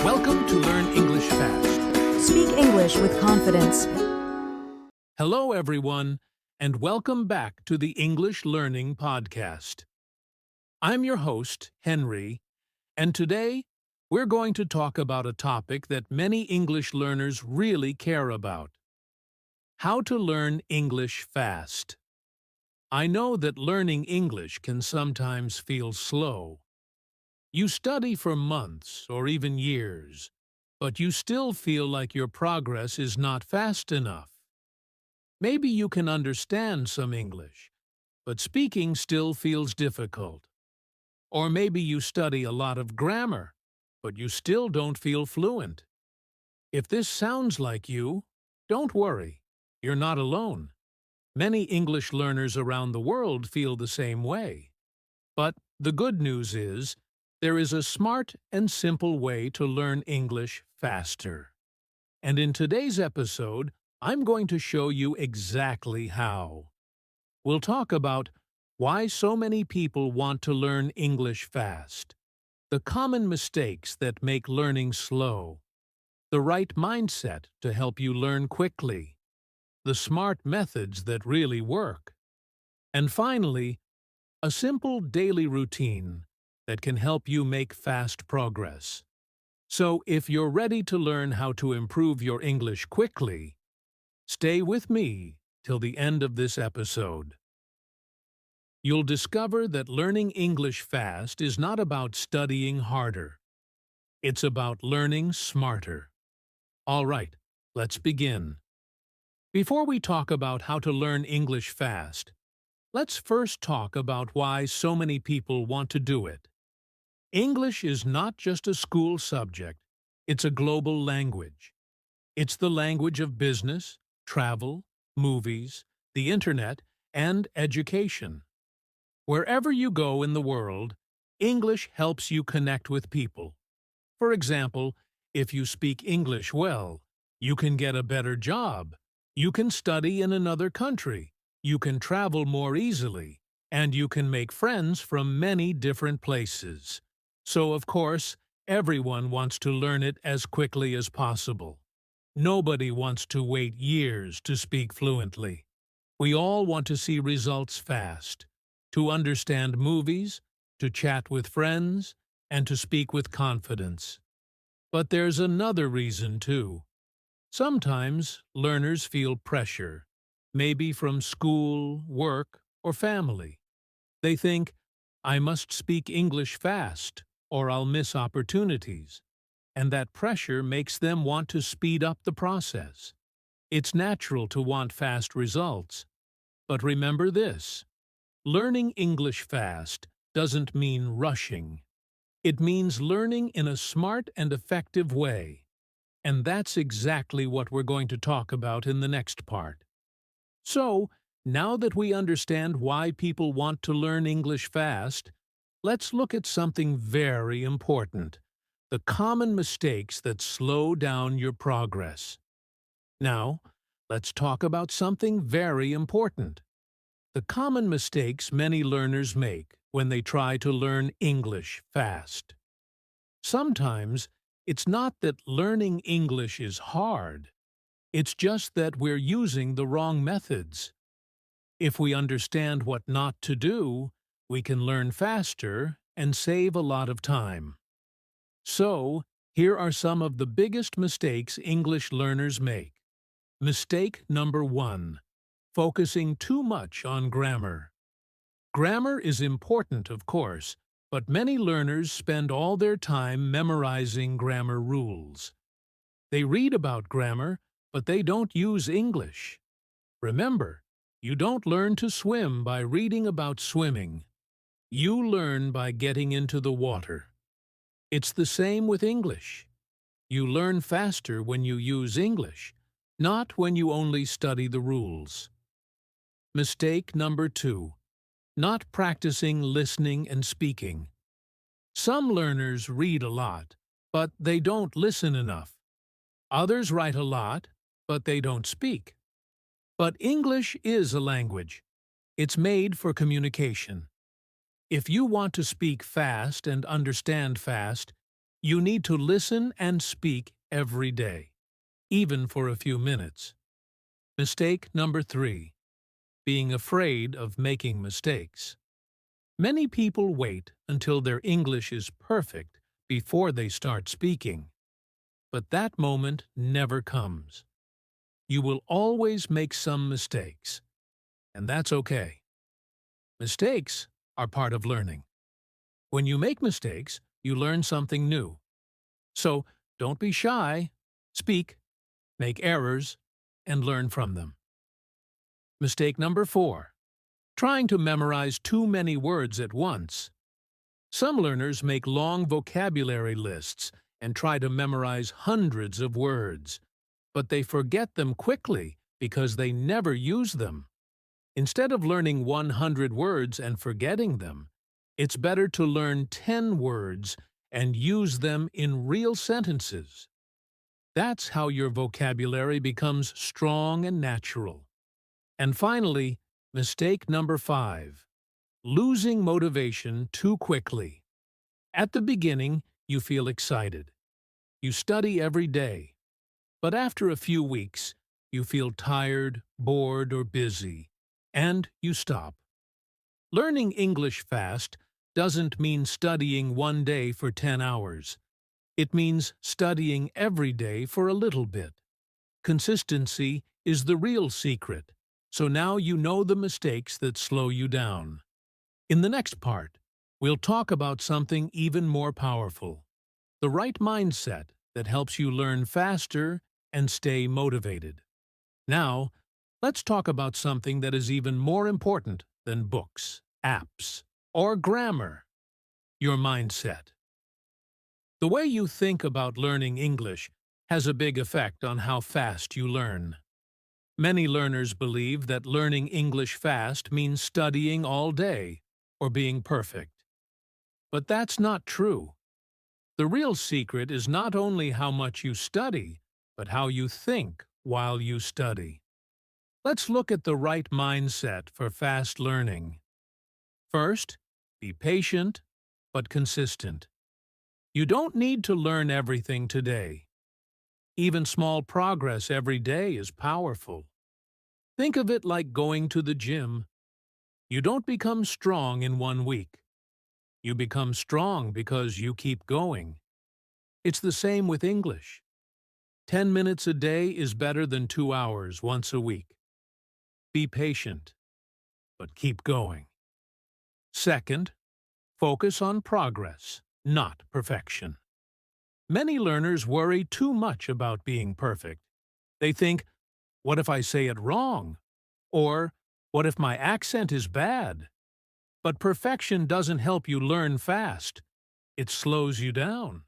Welcome to Learn English Fast. Speak English with confidence. Hello, everyone, and welcome back to the English Learning Podcast. I'm your host, Henry, and today we're going to talk about a topic that many English learners really care about: how to learn English fast. I know that learning English can sometimes feel slow. You study for months or even years, but you still feel like your progress is not fast enough. Maybe you can understand some English, but speaking still feels difficult. Or maybe you study a lot of grammar, but you still don't feel fluent. If this sounds like you, don't worry. You're not alone. Many English learners around the world feel the same way. But the good news is, there is a smart and simple way to learn English faster. And in today's episode, I'm going to show you exactly how. We'll talk about why so many people want to learn English fast, the common mistakes that make learning slow, the right mindset to help you learn quickly, the smart methods that really work, and finally, a simple daily routine that can help you make fast progress. So if you're ready to learn how to improve your English quickly, stay with me till the end of this episode. You'll discover that learning English fast is not about studying harder. It's about learning smarter. All right, let's begin. Before we talk about how to learn English fast, let's first talk about why so many people want to do it. English is not just a school subject, it's a global language. It's the language of business, travel, movies, the internet, and education. Wherever you go in the world, English helps you connect with people. For example, if you speak English well, you can get a better job, you can study in another country, you can travel more easily, and you can make friends from many different places. So, of course, everyone wants to learn it as quickly as possible. Nobody wants to wait years to speak fluently. We all want to see results fast, to understand movies, to chat with friends, and to speak with confidence. But there's another reason, too. Sometimes learners feel pressure, maybe from school, work, or family. They think, I must speak English fast, or I'll miss opportunities, and that pressure makes them want to speed up the process. It's natural to want fast results, but remember this: learning English fast doesn't mean rushing. It means learning in a smart and effective way, and that's exactly what we're going to talk about in the next part. So, now that we understand why people want to learn English fast, let's look at something very important: the common mistakes that slow down your progress. Now, let's talk about something very important: the common mistakes many learners make when they try to learn English fast. Sometimes, it's not that learning English is hard. It's just that we're using the wrong methods. If we understand what not to do, we can learn faster and save a lot of time. So, here are some of the biggest mistakes English learners make. Mistake number 1: focusing too much on grammar. Grammar is important, of course, but many learners spend all their time memorizing grammar rules. They read about grammar, but they don't use English. Remember, you don't learn to swim by reading about swimming. You learn by getting into the water. It's the same with English. You learn faster when you use English, not when you only study the rules. Mistake number 2: not practicing listening and speaking. Some learners read a lot, but they don't listen enough. Others write a lot, but they don't speak. But English is a language. It's made for communication. If you want to speak fast and understand fast, You need to listen and speak every day, even for a few minutes. Mistake number 3. Being afraid of making mistakes. Many people wait until their English is perfect before they start speaking. But that moment never comes. You will always make some mistakes, and that's okay. Mistakes are part of learning. When you make mistakes, you learn something new. So don't be shy, speak, make errors, and learn from them. Mistake number 4. Trying to memorize too many words at once. Some learners make long vocabulary lists and try to memorize hundreds of words, but they forget them quickly because they never use them. Instead of learning 100 words and forgetting them, it's better to learn 10 words and use them in real sentences. That's how your vocabulary becomes strong and natural. And finally, mistake number 5. Losing motivation too quickly. At the beginning, you feel excited. You study every day. But after a few weeks, you feel tired, bored, or busy, and you stop. Learning English fast doesn't mean studying one day for 10 hours. It means studying every day for a little bit. Consistency is the real secret, so now you know the mistakes that slow you down. In the next part, we'll talk about something even more powerful, the right mindset that helps you learn faster and stay motivated. Now, let's talk about something that is even more important than books, apps, or grammar: your mindset. The way you think about learning English has a big effect on how fast you learn. Many learners believe that learning English fast means studying all day or being perfect. But that's not true. The real secret is not only how much you study, but how you think while you study. Let's look at the right mindset for fast learning. First, be patient but consistent. You don't need to learn everything today. Even small progress every day is powerful. Think of it like going to the gym. You don't become strong in 1 week. You become strong because you keep going. It's the same with English. 10 minutes a day is better than 2 hours once a week. Be patient, but keep going. Second, focus on progress, not perfection. Many learners worry too much about being perfect. They think, what if I say it wrong? Or, what if my accent is bad? But perfection doesn't help you learn fast. It slows you down.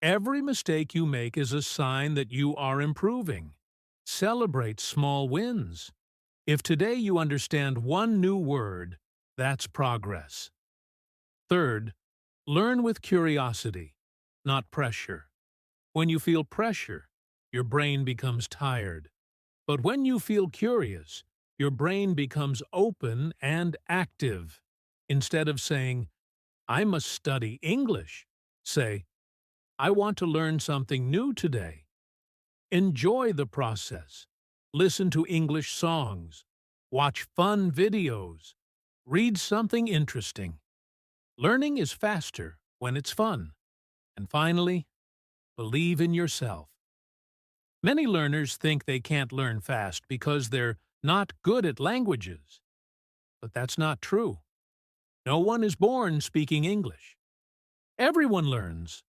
Every mistake you make is a sign that you are improving. Celebrate small wins. If today you understand one new word, that's progress. Third, learn with curiosity, not pressure. When you feel pressure, your brain becomes tired. But when you feel curious, your brain becomes open and active. Instead of saying, I must study English, say, I want to learn something new today. Enjoy the process. Listen to English songs. Watch fun videos. Read something interesting. Learning is faster when it's fun. And finally, believe in yourself. Many learners think they can't learn fast because they're not good at languages. But that's not true. No one is born speaking English. Everyone learns,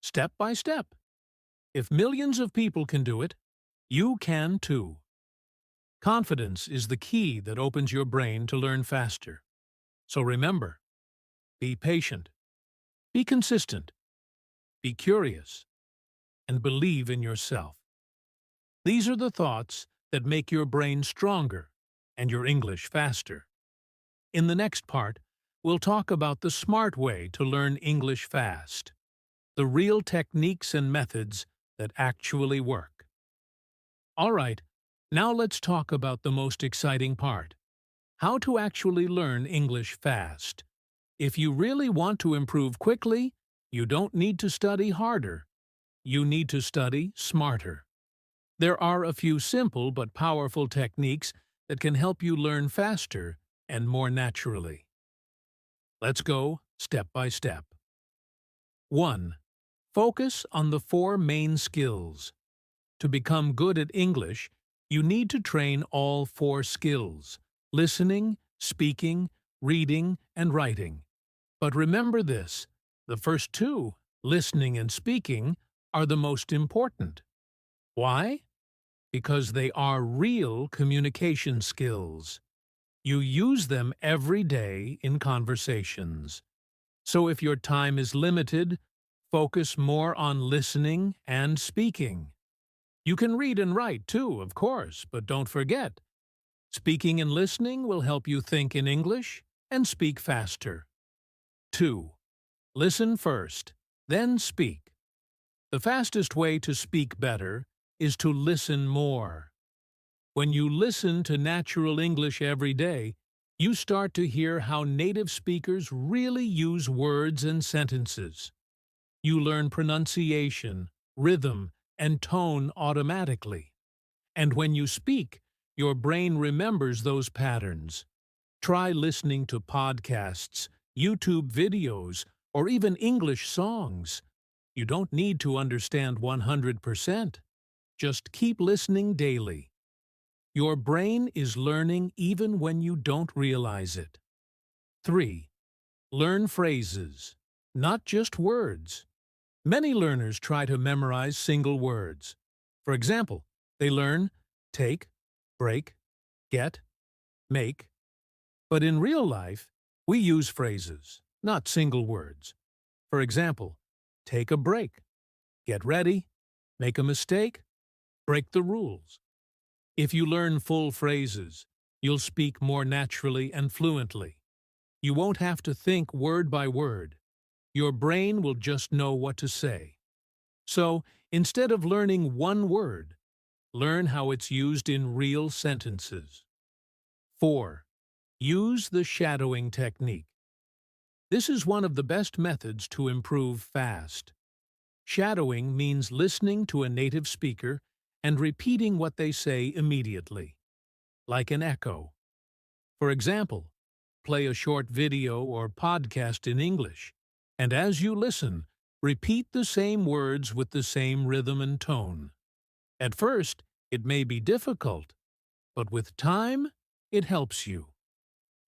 step by step. If millions of people can do it, you can too. Confidence is the key that opens your brain to learn faster. So remember, be patient, be consistent, be curious, and believe in yourself. These are the thoughts that make your brain stronger and your English faster. In the next part, we'll talk about the smart way to learn English fast, the real techniques and methods that actually work. All right, now let's talk about the most exciting part: how to actually learn English fast. If you really want to improve quickly, You don't need to study harder. You need to study smarter. There are a few simple but powerful techniques that can help you learn faster and more naturally. Let's go step by step. 1. Focus on the 4 main skills. To become good at English, you need to train all 4 skills: listening, speaking, reading, and writing. But remember this: the first 2, listening and speaking, are the most important. Why? Because they are real communication skills. You use them every day in conversations. So if your time is limited, focus more on listening and speaking. You can read and write too, of course, but don't forget, speaking and listening will help you think in English and speak faster. 2. Listen first, then speak. The fastest way to speak better is to listen more. When you listen to natural English every day, you start to hear how native speakers really use words and sentences. You learn pronunciation, rhythm, and tone automatically. And when you speak, your brain remembers those patterns. Try listening to podcasts, YouTube videos, or even English songs. You don't need to understand 100%. Just keep listening daily. Your brain is learning even when you don't realize it. 3. Learn phrases, not just words. Many learners try to memorize single words. For example, they learn take, break, get, make. But in real life, we use phrases, not single words. For example, take a break, get ready, make a mistake, break the rules. If you learn full phrases, you'll speak more naturally and fluently. You won't have to think word by word. Your brain will just know what to say. So, instead of learning one word, learn how it's used in real sentences. 4. Use the shadowing technique. This is one of the best methods to improve fast. Shadowing means listening to a native speaker and repeating what they say immediately, like an echo. For example, play a short video or podcast in English, and as you listen, repeat the same words with the same rhythm and tone. At first, it may be difficult, but with time, it helps you.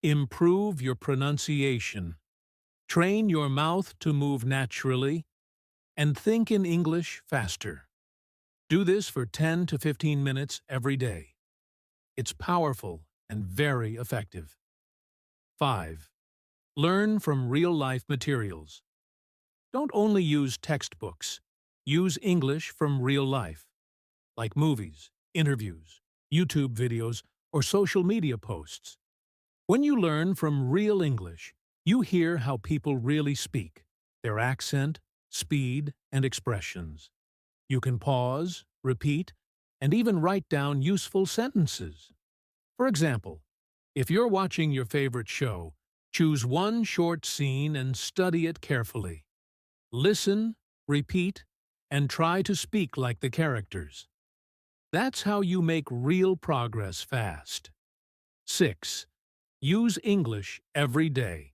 Improve your pronunciation. Train your mouth to move naturally, and think in English faster. Do this for 10 to 15 minutes every day. It's powerful and very effective. 5. Learn from real-life materials. Don't only use textbooks. Use English from real life, like movies, interviews, YouTube videos, or social media posts. When you learn from real English, you hear how people really speak, their accent, speed, and expressions. You can pause, repeat, and even write down useful sentences. For example, if you're watching your favorite show, choose one short scene and study it carefully. Listen, repeat, and try to speak like the characters. That's how you make real progress fast. 6. Use English every day.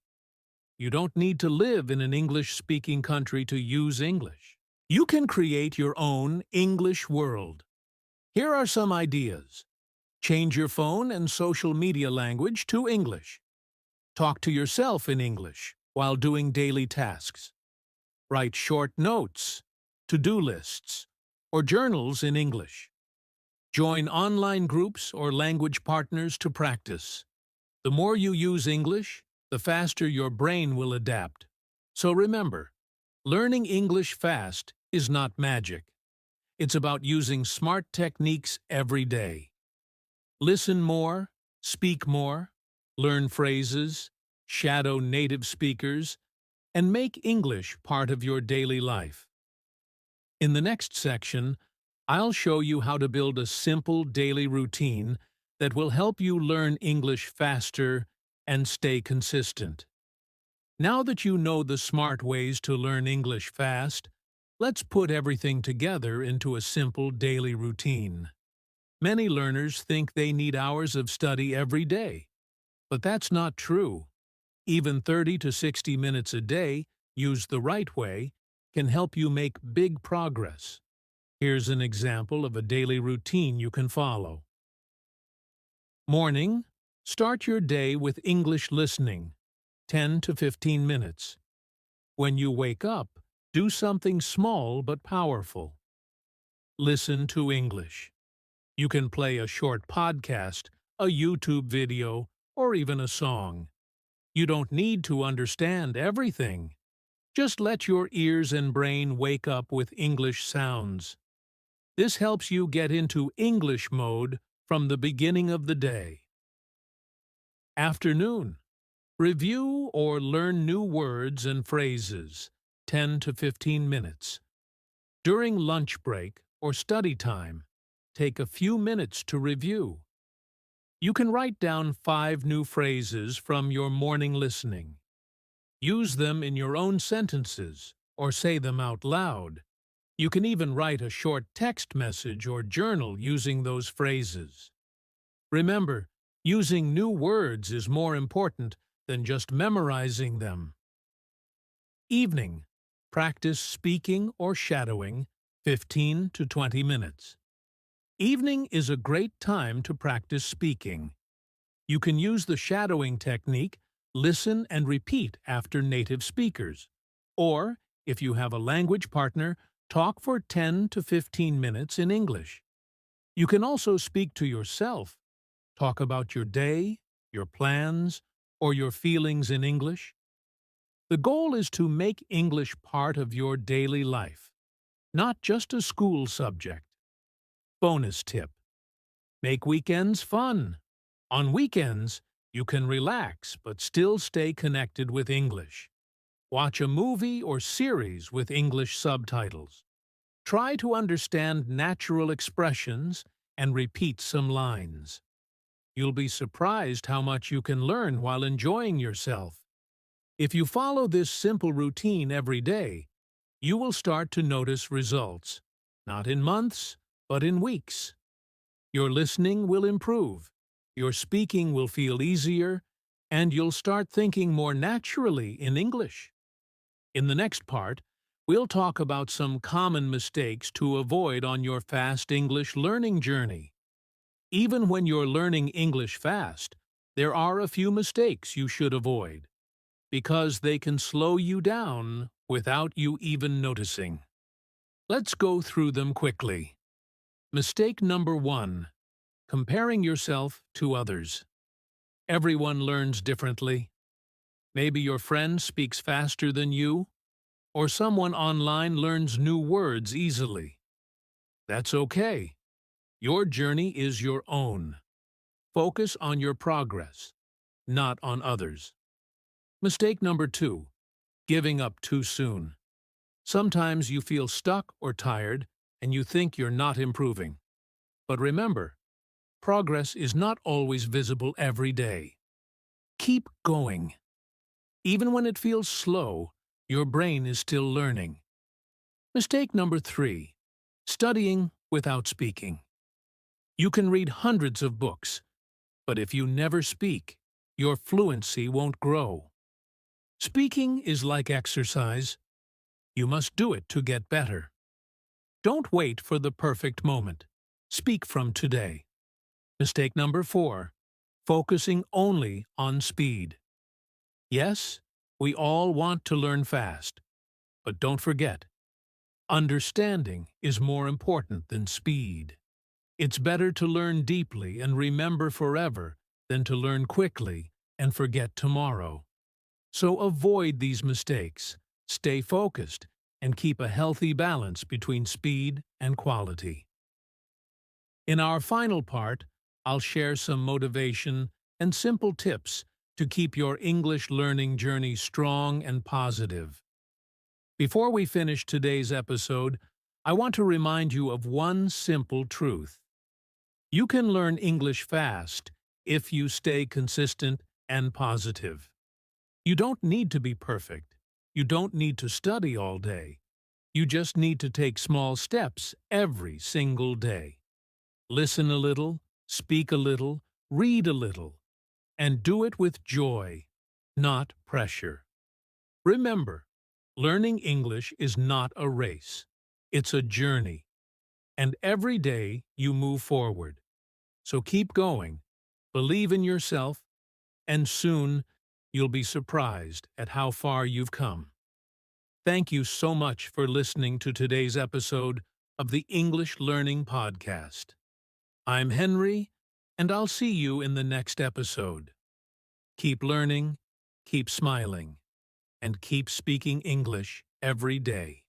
You don't need to live in an English-speaking country to use English. You can create your own English world. Here are some ideas. Change your phone and social media language to English. Talk to yourself in English while doing daily tasks. Write short notes, to-do lists, or journals in English. Join online groups or language partners to practice. The more you use English, the faster your brain will adapt. So remember, learning English fast is not magic. It's about using smart techniques every day. Listen more, speak more, learn phrases, shadow native speakers, and make English part of your daily life. In the next section, I'll show you how to build a simple daily routine that will help you learn English faster and stay consistent. Now that you know the smart ways to learn English fast, let's put everything together into a simple daily routine. Many learners think they need hours of study every day, but that's not true. Even 30 to 60 minutes a day, used the right way, can help you make big progress. Here's an example of a daily routine you can follow. Morning. Start your day with English listening, 10 to 15 minutes. When you wake up, do something small but powerful. Listen to English. You can play a short podcast, a YouTube video, or even a song. You don't need to understand everything. Just let your ears and brain wake up with English sounds. This helps you get into English mode from the beginning of the day. Afternoon. Review or learn new words and phrases, 10 to 15 minutes. During lunch break or study time, take a few minutes to review. You can write down 5 new phrases from your morning listening. Use them in your own sentences or say them out loud. You can even write a short text message or journal using those phrases. Remember, using new words is more important than just memorizing them. Evening. Practice speaking or shadowing, 15 to 20 minutes. Evening is a great time to practice speaking. You can use the shadowing technique, listen and repeat after native speakers. Or, if you have a language partner, talk for 10 to 15 minutes in English. You can also speak to yourself. Talk about your day, your plans, or your feelings in English. The goal is to make English part of your daily life, not just a school subject. Bonus tip. Make weekends fun. On weekends, you can relax but still stay connected with English. Watch a movie or series with English subtitles. Try to understand natural expressions and repeat some lines. You'll be surprised how much you can learn while enjoying yourself. If you follow this simple routine every day, you will start to notice results, not in months, but in weeks. Your listening will improve, your speaking will feel easier, and you'll start thinking more naturally in English. In the next part, we'll talk about some common mistakes to avoid on your fast English learning journey. Even when you're learning English fast, there are a few mistakes you should avoid, because they can slow you down without you even noticing. Let's go through them quickly. Mistake number 1. Comparing yourself to others. Everyone learns differently. Maybe your friend speaks faster than you, or someone online learns new words easily. That's okay. Your journey is your own. Focus on your progress, not on others. Mistake number 2. Giving up too soon. Sometimes you feel stuck or tired, and you think you're not improving. But remember, progress is not always visible every day. Keep going. Even when it feels slow, your brain is still learning. Mistake number 3. Studying without speaking. You can read hundreds of books, but if you never speak, your fluency won't grow. Speaking is like exercise. You must do it to get better. Don't wait for the perfect moment. Speak from today. Mistake number 4. Focusing only on speed. Yes, we all want to learn fast, but don't forget, understanding is more important than speed. It's better to learn deeply and remember forever than to learn quickly and forget tomorrow. So avoid these mistakes, stay focused, and keep a healthy balance between speed and quality. In our final part, I'll share some motivation and simple tips to keep your English learning journey strong and positive. Before we finish today's episode, I want to remind you of one simple truth. You can learn English fast if you stay consistent and positive. You don't need to be perfect. You don't need to study all day. You just need to take small steps every single day. Listen a little, speak a little, read a little, and do it with joy, not pressure. Remember, learning English is not a race. It's a journey. And every day you move forward. So keep going, believe in yourself, and soon you'll be surprised at how far you've come. Thank you so much for listening to today's episode of the English Learning Podcast. I'm Henry, and I'll see you in the next episode. Keep learning, keep smiling, and keep speaking English every day.